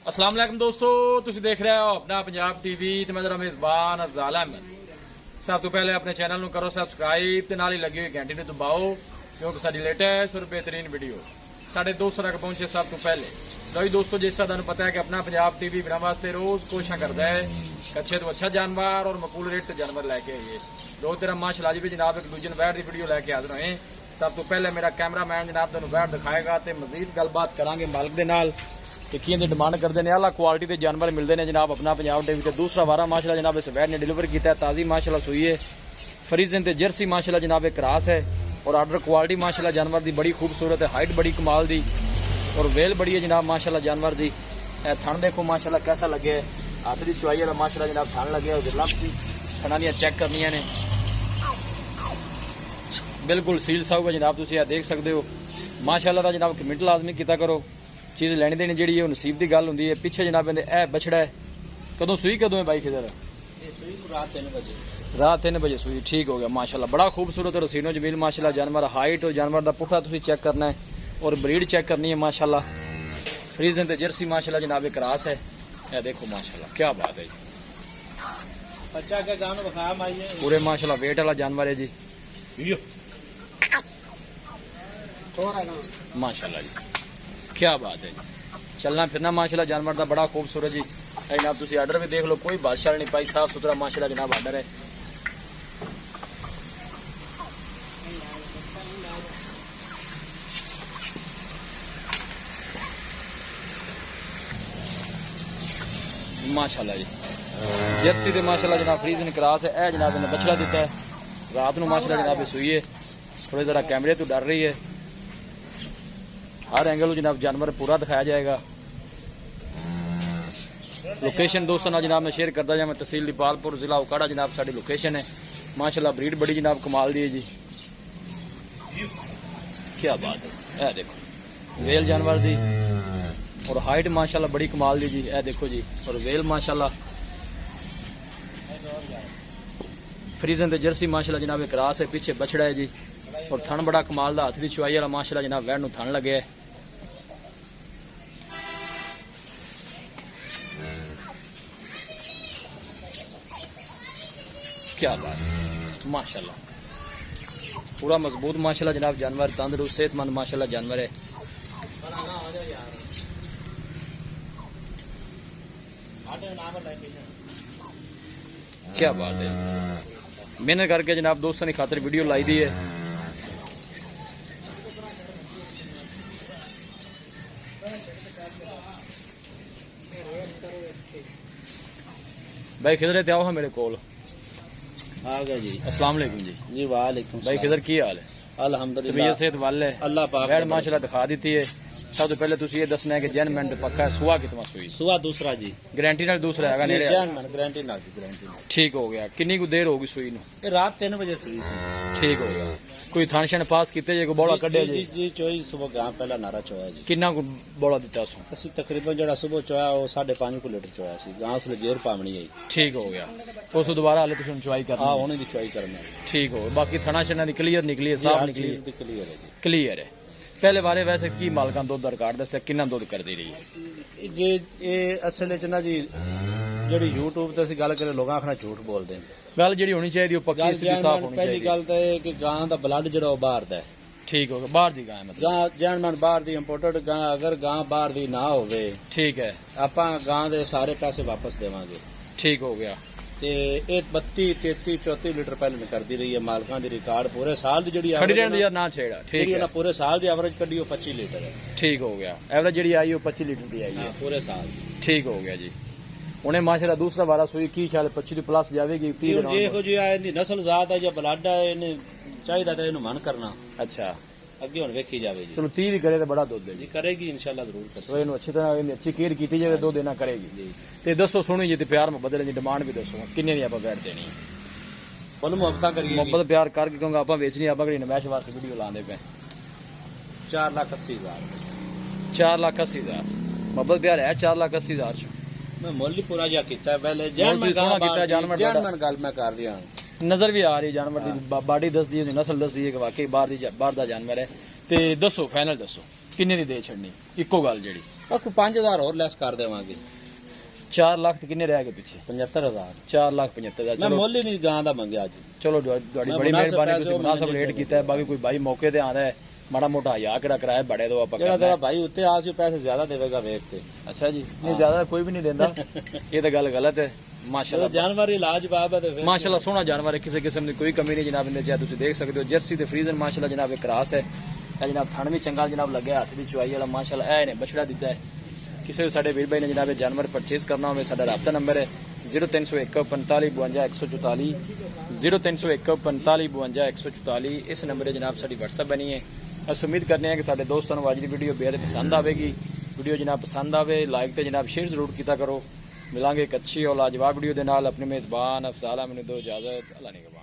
अस्सलाम वालेकुम दोस्तों, तुसीं देख रहे हो अपना पंजाब टीवी ते मैं जरा मेजबान अफजाल अहमद। सब तो पहले अपने चैनल नूं करो सबसक्राइब ते नाल ही लगी हुई घंटी नूं दबाओ क्योंकि साडी लेटेस्ट और बेहतरीन वीडियो साढ़े दोस्तों तक पहुंचे सब तो पहले। लो जी दोस्तों, जिस तरह तुहानूं पता है कि अपना पंजाब टीवी मेरे वास्ते रोज कोशिश करता है कि अच्छे तो अच्छा जानवर और मकबूल रेट ते जानवर लैके आइए। रोज तेरा माशाअल्लाह जी भी जनाब एक दूजे बैठ की वीडियो लैके हाजिर होए। सब तो पहले मेरा कैमरामैन जनाब तुहानूं बैठ दिखाएगा तो मजीद गलबात करांगे मालिक दे नाल कि कियां दी डिमांड करते हैं। आला क्वालिटी के जानवर मिलते हैं जनाब अपना पंजाब टीवी से। दूसरा वारा माशाअल्लाह जनाब इस वैट ने डिलीवर किया है, ताज़ी माशाअल्लाह सुई है, फ्रीजन ते जर्सी माशाअल्लाह जनाब एक क्रास है और आर्डर क्वालिटी माशाअल्लाह जानवर की बड़ी खूबसूरत है, हाइट बड़ी कमाल दी और वेल बड़ी है जनाब माशाअल्लाह जानवर दी। थन देखो माशाअल्लाह कैसा लगे, हाथ की चुआई वाला माशाअल्लाह जनाब थन लगे और लंब थना दी चेक करनी ने बिल्कुल सील साहब है जनाब। तुम देख सकते हो माशाअल्लाह का जनाब कमेंट लाजमी किया करो। चीज़ लैनी देनी जी नसीब की गल होंगी है। पिछे जनाब ए बछड़ा है, कदों सुई कदों है बाई किधर? रात 3 बजे सुई। ठीक हो गया माशाअल्लाह, बड़ा खूबसूरत और रसीनो जमील माशाअल्लाह जानवर। हाइट और जानवर का पुठा तुम चेक करना है और ब्रीड चेक करनी है माशाअल्लाह। फ्रीजन ते जर्सी माशाअल्लाह जनाब एक क्रास है। यह देखो माशाअल्लाह क्या बात है जी, बच्चा के गांव पूरे माशाअल्लाह वेट वाला जानवर है जी माशाअल्लाह जी, क्या बात है जी। चलना फिरना माशाअल्लाह जानवर का बड़ा खूबसूरत जी। जनाब तुम आर्डर भी देख लो, कोई बादशाह नहीं पाई, साफ सुथरा माशाअल्लाह जनाब आर्डर है। माशाअल्लाह जी जर्सी दे माशाअल्लाह जनाब फ्रीजन क्रास है। ए जनाब ने बछड़ा दिता है, रात ਨੂੰ माशाअल्लाह जनाब सुई है, थोड़े जरा कैमरे तो डर रही है। हर एंगल जनाब जानवर पूरा दिखाया जाएगा। लोकेशन दोस्तों ना जनाब मैं शेयर करता जाए, मैं तहसील दीपालपुर जिला उकाड़ा जनाब साड़ी लोकेशन है। माशाअल्लाह ब्रीड बड़ी जनाब कमाल दी है जी, क्या बात है। ए देखो वेल जानवर दी और हाइट माशाअल्लाह बड़ी कमाल दी जी। ए देखो जी और वेल माशाअल्लाह फ्रीजन ते जर्सी माशाअल्लाह जनाब एक क्रास है, पीछे बछड़ा है जी और थन बड़ा कमाल दा, हाथ की चुआई वाला माशाअल्लाह जनाब वैन नूं थन लगे है। क्या बात है माशाअल्लाह, पूरा मजबूत माशाअल्लाह जनाब जानवर, तंदुरुस्त सेहतमंद माशाअल्लाह जानवर है। क्या बात है, मेहनत करके जनाब दोस्तों की खातिर वीडियो लाई दी है। भाई खिदर ते आओ हाँ मेरे कोल आ गया जी। अस्सलाम वालेकुम जी। जी वालेकुम भाई खिदर की हाल है? अल्हम्दुलिल्लाह तबीयत सेहत वाले है? अल्लाह पाक बैड माशाअल्लाह दिखा दी है। सब तो पहले तुम ये दसना है कि जैनमेंट पक्का है, सुहा कितना सुई? सुबह दूसरा जी, गारंटी नाल दूसरा है नेड़े? गारंटी ना जी, गारंटी। ठीक हो गया। कितनी को देर होगी सुई नु? रात 3 बजे सुई सी। ठीक हो गया। कोई थान शन पास किते जे, कोई बौला कढ़िया जी जी? जी चोई सुबह गांव पहला नारा चोया जी। कितना को बौला दिता सो? असि तकरीबन जड़ा सुबह चोया वो 5.5 लीटर चोया सी। गांव से जेर पावनी है। ठीक हो गया। तो उस दोबारा हाले तुम चुआई करना? हां होने दी चोई करना। ठीक हो। बाकी थाना शना दी क्लियर निकली है, साफ निकली है? क्लियर है जी, क्लियर है। पहले बारे वैसे की मालकां दुध दा रिकॉर्ड दस्या कितना दुध करदी रही है? ये असल च ना जी ਜਿਹੜੀ YouTube ਤੇ ਅਸੀਂ ਗੱਲ ਕਰੇ ਲੋਕਾਂ ਆਖਣਾ ਝੂਠ ਬੋਲਦੇ ਨੇ। गल जी होनी चाहिए वो पक्की सीधी साफ होनी ਪਹਿਲੀ चाहिए। ਗੱਲ ਤਾਂ ਇਹ ਕਿ ਗਾਂ ਦਾ ਬਲੱਡ ਜਿਹੜਾ ਉਹ ਬਾਹਰ ਦਾ ਹੈ। ठीक हो गया। बाहर दी गाय मतलब? ਗਾਂ ਜਾਨਮਨ ਬਾਹਰ ਦੀ ਇੰਪੋਰਟਡ ਗਾਂ, ਅਗਰ ਗਾਂ ਬਾਹਰ ਦੀ ਨਾ ਹੋਵੇ ठीक है। ਆਪਾਂ ਗਾਂ ਦੇ ਸਾਰੇ ਪੈਸੇ ਵਾਪਸ ਦੇਵਾਂਗੇ। ठीक हो गया। ਤੇ ਇਹ 32 33 34 ਲੀਟਰ ਪਹਿਲਾਂ ਕਰਦੀ ਰਹੀ ਹੈ। ਮਾਲਕਾਂ ਦੀ ਰਿਕਾਰਡ ਪੂਰੇ ਸਾਲ ਦੀ ਜਿਹੜੀ खड़ी रहने दी यार ना छेड़ा। ठीक ਜਿਹੜੀ है। ਇਹਨਾਂ ਪੂਰੇ ਸਾਲ ਦੀ ਐਵਰੇਜ ਕੱਢੀ ਉਹ 25 ਲੀਟਰ ਹੈ। ठीक हो गया। एवरेज जी आई वो 25 लीटर की आई है। ਹਾਂ ਪੂਰੇ ਸਾਲ ਦੀ। ठीक हो गया जी। उन्हें माशाल्लाह दूसरा वारा सुई की ख्याल 25 प्लस जाएगी 30 ਜੇ ਇਹੋ ਜਿਹੀ ਆ ਇਹਦੀ ਨਸਲ ਜ਼ਾਤ ਹੈ ਜਾਂ ਬਲੱਡ ਹੈ, ਇਹਨੇ ਚਾਹੀਦਾ ਤਾਂ ਇਹਨੂੰ ਮਨ ਕਰਨਾ। अच्छा ਅੱਗੇ ਹੁਣ ਵੇਖੀ ਜਾਵੇ ਜੀ। चलो 30 भी करे तो बड़ा दूध है ਜੀ जी। ਕਰੇਗੀ ਇਨਸ਼ਾਅੱਲਾ ਜ਼ਰੂਰ ਕਰ तो इन्हें अच्छी तरह इन्हें अच्छी केयर की जाए, दो देना करेगी ਜੀ। ते दसो सुनी जी ते प्यार मोहब्बत की डिमांड भी दसो किन्ने दी आप बैठ देनी है? फुल मुहब्बत करिए मोहब्बत प्यार करके क्योंकि आप बेचनी आप नमैश वास्ते वीडियो लाने पे 4,80,000 4,80,000 मोहब्बत प्यार है। 4,80,000 मैं मुल ही पूरा जा कीता है पहले मुल भी सोहना कीता है, जानवर बड़ा। जानवर गल मैं कर रहा हूं। नजर भी आ रही है जानवर की बॉडी दस दी है, नस्ल दस दी है कि वाकई बाहर दा जानवर है। ते दसो फाइनल दसो ਕਿੰਨੇ ਦੀ ਦੇ ਛੱਡਣੀ ਇੱਕੋ ਗੱਲ ਜਿਹੜੀ ਕੋਈ 5000 ਹੋਰ ਲੈਸ ਕਰ ਦੇਵਾਂਗੇ। 4 ਲੱਖ ਤੇ ਕਿੰਨੇ ਰਹਿ ਗਏ ਪਿੱਛੇ 75000 4,75,000 ਮੈਂ ਚਲੋ ਮੁੱਲ ਹੀ ਨਹੀਂ ਗਾਂ ਦਾ ਮੰਗਿਆ ਅੱਜ। ਚਲੋ ਤੁਹਾਡੀ ਮੈਂ ਬੜੀ ਮੁਨਾਸਿਬ ਮਿਹਰਬਾਨੀ ਪੈਸੇ ਤੁਸੀਂ ਮੁਨਾਸਬ ਮੈਨੂੰ ਰੇਟ ਕੀਤਾ ਹੈ। ਬਾਕੀ ਕੋਈ ਭਾਈ ਮੌਕੇ ਤੇ ਆਂਦਾ ਹੈ ਮਾੜਾ ਮੋਟਾ ਹਯਾ ਕਿਹੜਾ ਕਰਾਇਆ ਬੜੇ ਤੋਂ ਆਪਾਂ ਜਿਹੜਾ ਕਰਨਾ ਤੇਰਾ ਹੈ। ਭਾਈ ਉੱਤੇ ਆ ਸੀ ਉਹ ਪੈਸੇ ਜ਼ਿਆਦਾ ਦੇਵੇਗਾ ਵੇਖ ਤੇ। ਅੱਛਾ ਜੀ ਨਹੀਂ ਜ਼ਿਆਦਾ ਕੋਈ ਵੀ ਨਹੀਂ ਦਿੰਦਾ ਇਹ ਤਾਂ ਗੱਲ ਗਲਤ ਹੈ। ਚਲੋ ਮਾਸ਼ਾਅੱਲਾ ਜਾਨਵਰ ਹੀ ਲਾਜਵਾਬ ਹੈ ਤੇ ਫਿਰ ਮਾਸ਼ਾਅੱਲਾ ਸੋਹਣਾ ਜਾਨਵਰ ਹੈ ਕਿਸੇ ਕਿਸਮ ਦੀ ਕੋਈ ਕਮੀ ਨਹੀਂ ਜਨਾਬ ਇਹਦੇ ਚ ਤੁਸੀਂ ਦੇਖ ਸਕਦੇ ਹੋ ਜਰਸੀ ਤੇ ਫਰੀਜ਼ਨ ਮਾਸ਼ਾਅੱਲਾ ਜਨਾਬ ਇਹ ਕਰਾਸ ਹੈ ਇਹ ਜਨਾਬ ਥਣ ਵੀ ਚੰਗਾ ਜਨਾਬ ਲੱਗਿਆ ਹੱਥ ਦੀ ਚੁਆਈ ਵਾਲਾ ਮਾਸ਼ਾਅੱਲਾ ਇਹ ਨੇ ਬਛੜਾ ਦਿੱਤਾ ਹੈ। ਕਿਸੇ ਵੀ ਸਾਡੇ ਵੀਰ ਭਾਈ ਨੇ ਜਨਾਬ ਇਹ ਜਾਨਵਰ ਪਰਚੇਜ਼ ਕਰਨਾ ਹੋਵੇ ਸਾਡਾ ਰਾਬਤਾ ਨੰਬਰ ਹੈ 0301 45 52 144 0301 45 52 144 ਇਸ ਨੰਬਰ 'ਤੇ ਜਨਾਬ ਸਾਡੀ WhatsApp ਬਣੀ ਹੈ। ਅਸੀਂ ਉਮੀਦ ਕਰਨੇ ਹਾਂ ਕਿ ਸਾਡੇ ਦੋਸਤਾਂ ਨੂੰ ਅੱਜ ਦੀ ਵੀਡੀਓ ਬੇहद ਪਸੰਦ ਆਵੇਗੀ। ਵੀਡੀਓ ਜਨਾਬ ਪਸੰਦ ਆਵੇ ਲਾਈਕ ਤੇ ਜਨਾਬ ਸ਼ੇਅਰ ਜ਼ਰੂਰ ਕੀਤਾ ਕਰੋ। ਮਿਲਾਂਗੇ ਇੱਕ ਅੱਛੀ ਔਰ ਲਾਜਵਾਬ ਵੀਡੀਓ ਦੇ ਨਾਲ। ਆਪਣੇ ਮੇਜ਼ਬਾਨ ਅਫਜ਼ਾਲ ਅਹਿਮਦ ਨੂੰ ਦਿਓ ਇਜਾਜ਼ਤ। ਅੱਲਾ ਨਿਗਹਬਾਨ।